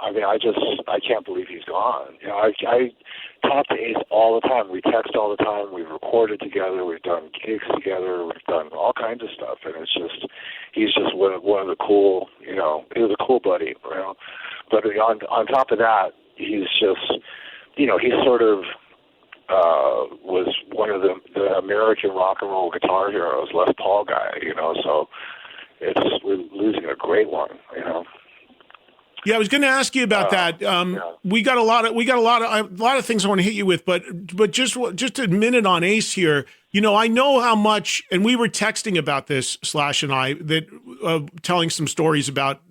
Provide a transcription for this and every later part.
I mean, I can't believe he's gone. You know, I talk to Ace all the time. We text all the time. We've recorded together. We've done gigs together. We've done all kinds of stuff. And it's just, he's just one of the cool, you know, he was a cool buddy, you know. But on top of that, he's just, you know, he sort of was one of the American rock and roll guitar heroes, Les Paul guy, you know. So we're losing a great one, you know. Yeah, I was going to ask you about that. Yeah. We got a lot of things I want to hit you with, but just a minute on Ace here. You know, I know how much, and we were texting about this, Slash and I, that telling some stories about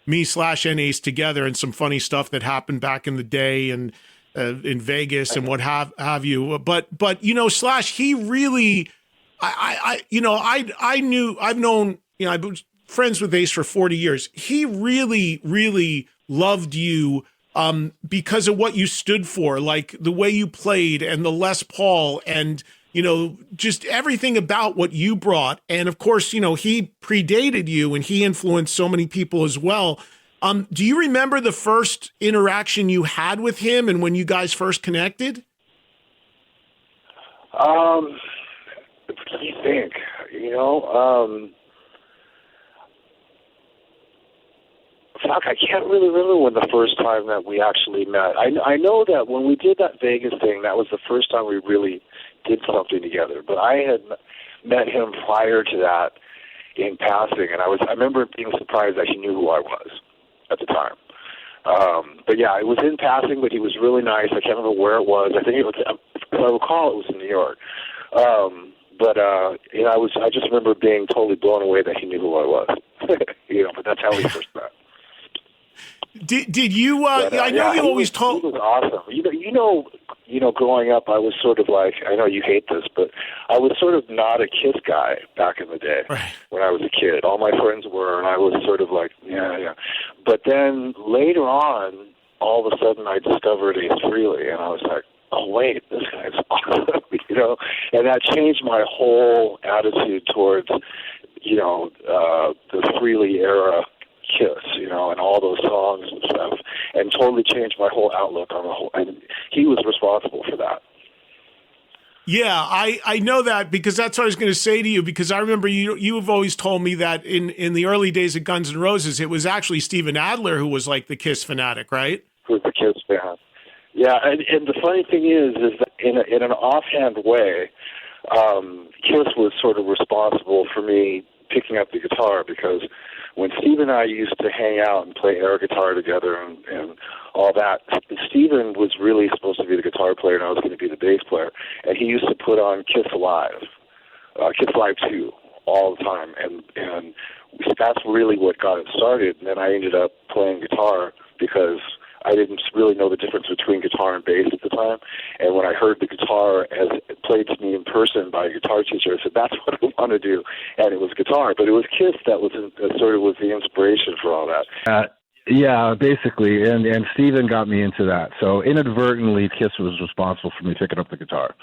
me, Slash, and Ace together, and some funny stuff that happened back in the day and in Vegas and what have you. But you know, Slash, he really, I've known, you know, I was friends with Ace for 40 years. He really, really loved you because of what you stood for, like the way you played and the Les Paul and, you know, just everything about what you brought. And of course, you know, he predated you and he influenced so many people as well. Do you remember the first interaction you had with him and when you guys first connected? What do you think? You know, I can't really remember when the first time that we actually met. I know that when we did that Vegas thing, that was the first time we really did something together. But I had met him prior to that in passing, and I remember being surprised that he knew who I was at the time. But yeah, it was in passing, but he was really nice. I can't remember where it was. I think it was, if I recall, it was in New York. But you know, I just remember being totally blown away that he knew who I was. You know, but that's how we first met. Did you? I know you always told. He was awesome. You know, growing up, I was sort of like, I know you hate this, but I was sort of not a Kiss guy back in the day. Right. When I was a kid. All my friends were, and I was sort of like, yeah. But then later on, all of a sudden, I discovered Ace Frehley, and I was like, oh wait, this guy's awesome, you know, and that changed my whole attitude towards, you know, the Frehley era Kiss, you know, and all those songs and stuff, and totally changed my whole outlook on the whole. And he was responsible for that. Yeah, I know that because that's what I was going to say to you. Because I remember you have always told me that in the early days of Guns N' Roses, it was actually Steven Adler who was like the Kiss fanatic, right? Who was the Kiss fan? Yeah, and the funny thing is that in an offhand way, Kiss was sort of responsible for me picking up the guitar, because when Steve and I used to hang out and play air guitar together and all that, Steven was really supposed to be the guitar player and I was going to be the bass player. And he used to put on Kiss Live 2, all the time. And that's really what got it started. And then I ended up playing guitar because I didn't really know the difference between guitar and bass at the time. And when I heard the guitar as it played to me in person by a guitar teacher, I said, that's what I want to do. And it was guitar. But it was Kiss that sort of was the inspiration for all that. Yeah, basically. And Steven got me into that. So inadvertently, Kiss was responsible for me picking up the guitar.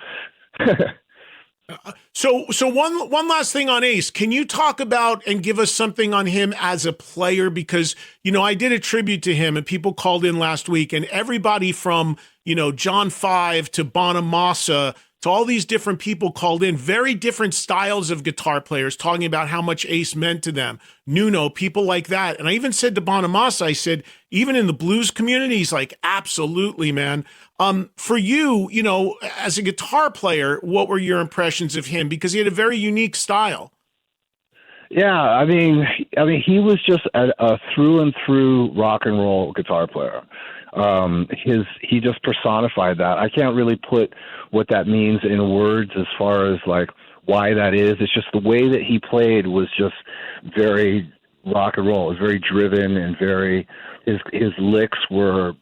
So one last thing on Ace. Can you talk about and give us something on him as a player? Because, you know, I did a tribute to him and people called in last week, and everybody from, you know, John Five to Bonamassa to all these different people called in, very different styles of guitar players, talking about how much Ace meant to them. Nuno, people like that. And I even said to Bonamassa, I said, even in the blues community, he's like, absolutely, man. For you, you know, as a guitar player, what were your impressions of him? Because he had a very unique style. Yeah, I mean, he was just a through and through rock and roll guitar player. He just personified that. I can't really put what that means in words as far as like why that is. It's just the way that he played was just very rock and roll. It was very driven and very, his licks were,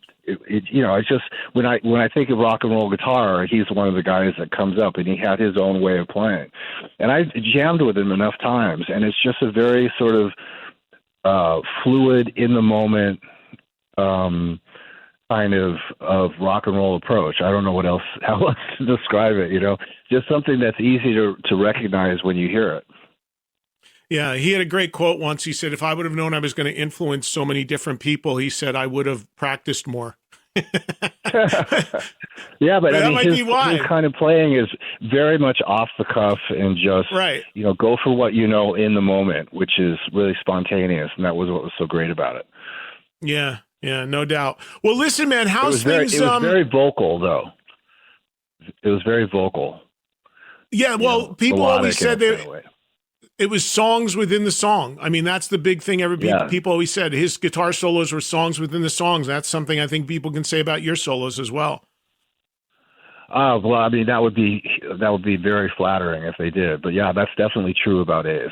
you know, it's just when I think of rock and roll guitar, he's one of the guys that comes up, and he had his own way of playing. And I jammed with him enough times, and it's just a very sort of fluid, in the moment kind of rock and roll approach. I don't know how else to describe it, you know, just something that's easy to recognize when you hear it. Yeah, he had a great quote once. He said, "If I would have known I was going to influence so many different people," he said, "I would have practiced more." Yeah, but I mean, his kind of playing is very much off the cuff and just, right. Go for what you know in the moment, which is really spontaneous, and that was what was so great about it. Yeah, no doubt. Well, listen, man, how's things? It was very vocal, though. It was very vocal. Yeah, well, people always said that it was songs within the song. I mean, that's the big thing. People always said his guitar solos were songs within the songs. That's something I think people can say about your solos as well. Well, I mean, that would be very flattering if they did. But yeah, that's definitely true about Ace.